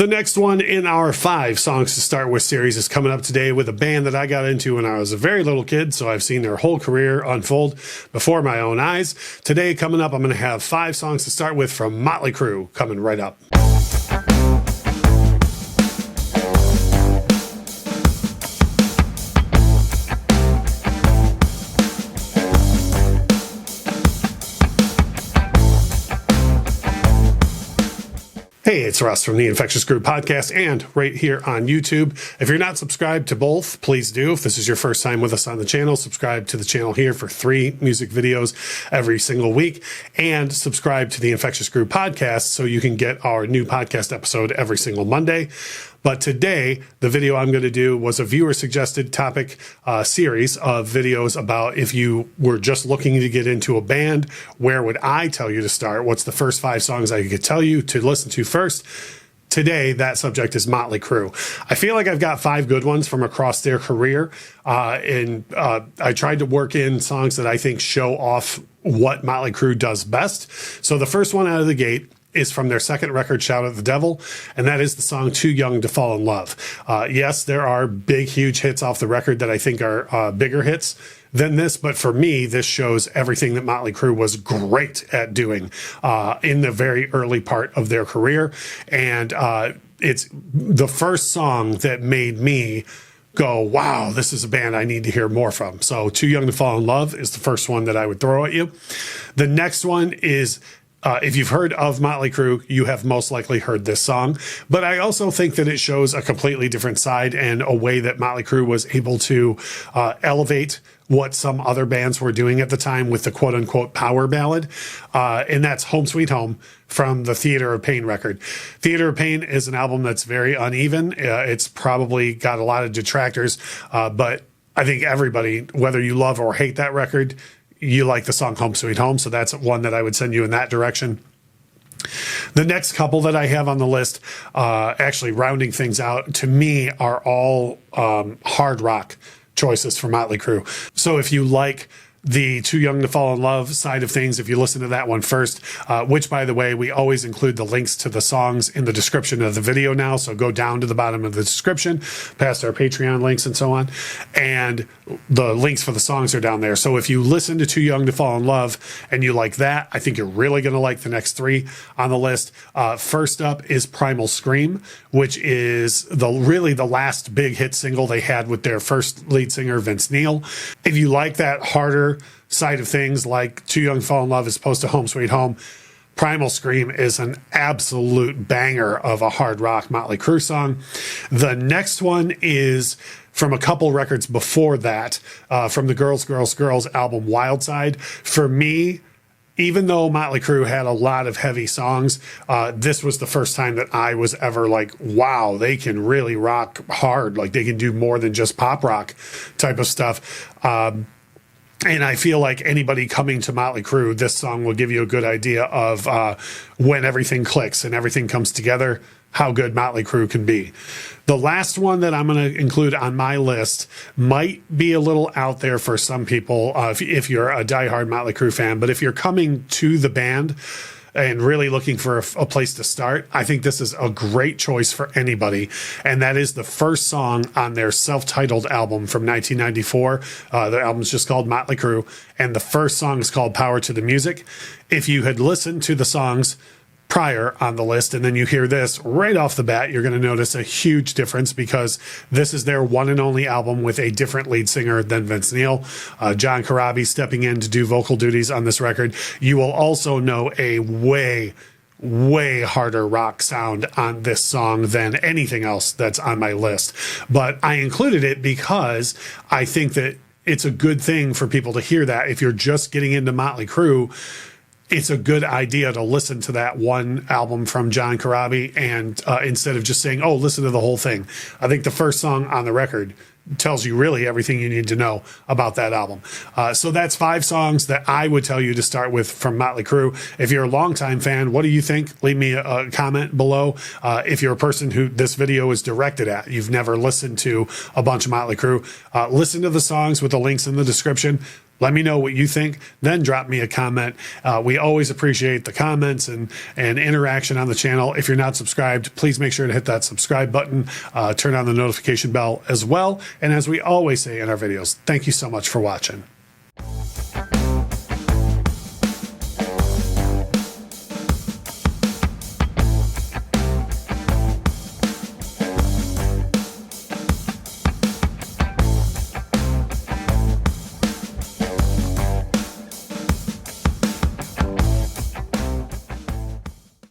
The next one in our 5 songs to start with series is coming up today with a band that I got into when I was a very little kid, so I've seen their whole career unfold before my own eyes. Today, coming up, I'm going to have 5 songs to start with from Motley Crue coming right up. Hey, it's Russ from the Infectious Group podcast and right here on YouTube. If you're not subscribed to both, please do. If this is your first time with us on the channel, subscribe to the channel here for 3 music videos every single week, and subscribe to the Infectious Group podcast so you can get our new podcast episode every single Monday. But today, the video I'm going to do was a viewer-suggested topic series of videos about if you were just looking to get into a band, where would I tell you to start? What's the first 5 songs I could tell you to listen to first? Today, that subject is Motley Crue. I feel like I've got 5 good ones from across their career, and I tried to work in songs that I think show off what Motley Crue does best. So the first one out of the gate is from their second record, Shout at the Devil, and that is the song Too Young to Fall in Love. Yes, there are big, huge hits off the record that I think are bigger hits than this, but for me, this shows everything that Motley Crue was great at doing in the very early part of their career, and it's the first song that made me go, wow, this is a band I need to hear more from. So Too Young to Fall in Love is the first one that I would throw at you. The next one is if you've heard of Motley Crue, you have most likely heard this song. But I also think that it shows a completely different side and a way that Motley Crue was able to elevate what some other bands were doing at the time with the quote-unquote power ballad. And that's Home Sweet Home from the Theater of Pain record. Theater of Pain is an album that's very uneven. It's probably got a lot of detractors, but I think everybody, whether you love or hate that record, you like the song Home Sweet Home, so that's one that I would send you in that direction. The next couple that I have on the list, actually rounding things out, to me are all hard rock choices for Motley Crue. So if you like the Too Young to Fall in Love side of things, if you listen to that one first, which, by the way, we always include the links to the songs in the description of the video now, so go down to the bottom of the description, past our Patreon links and so on, and the links for the songs are down there. So if you listen to Too Young to Fall in Love and you like that, I think you're really going to like the next 3 on the list. First up is Primal Scream, which is really the last big hit single they had with their first lead singer, Vince Neil. If you like that harder side of things, like Too Young to Fall in Love as opposed to Home Sweet Home, Primal Scream is an absolute banger of a hard rock Motley Crue song. The next one is from a couple records before that, from the Girls, Girls, Girls album Wild Side. For me, even though Motley Crue had a lot of heavy songs, this was the first time that I was ever like, wow, they can really rock hard. Like, they can do more than just pop rock type of stuff. And I feel like anybody coming to Motley Crue, this song will give you a good idea of when everything clicks and everything comes together, how good Motley Crue can be. The last one that I'm going to include on my list might be a little out there for some people if you're a diehard Motley Crue fan, but if you're coming to the band and really looking for a place to start, I think this is a great choice for anybody. And that is the first song on their self-titled album from 1994. The album's just called Motley Crue, and the first song is called Power to the Music. If you had listened to the songs prior on the list and then you hear this right off the bat, you're going to notice a huge difference, because this is their one and only album with a different lead singer than Vince Neil. John Corabi stepping in to do vocal duties on this record. You will also know a way harder rock sound on this song than anything else that's on my list. But I included it because I think that it's a good thing for people to hear that. If you're just getting into Motley Crue, it's a good idea to listen to that one album from John Corabi, and instead of just saying, oh, listen to the whole thing. I think the first song on the record tells you really everything you need to know about that album. So that's 5 songs that I would tell you to start with from Motley Crue. If you're a longtime fan, what do you think? Leave me a comment below. If you're a person who this video is directed at, you've never listened to a bunch of Motley Crue, listen to the songs with the links in the description. Let me know what you think. Then drop me a comment. We always appreciate the comments and interaction on the channel. If you're not subscribed, please make sure to hit that subscribe button. Turn on the notification bell as well. And as we always say in our videos, thank you so much for watching.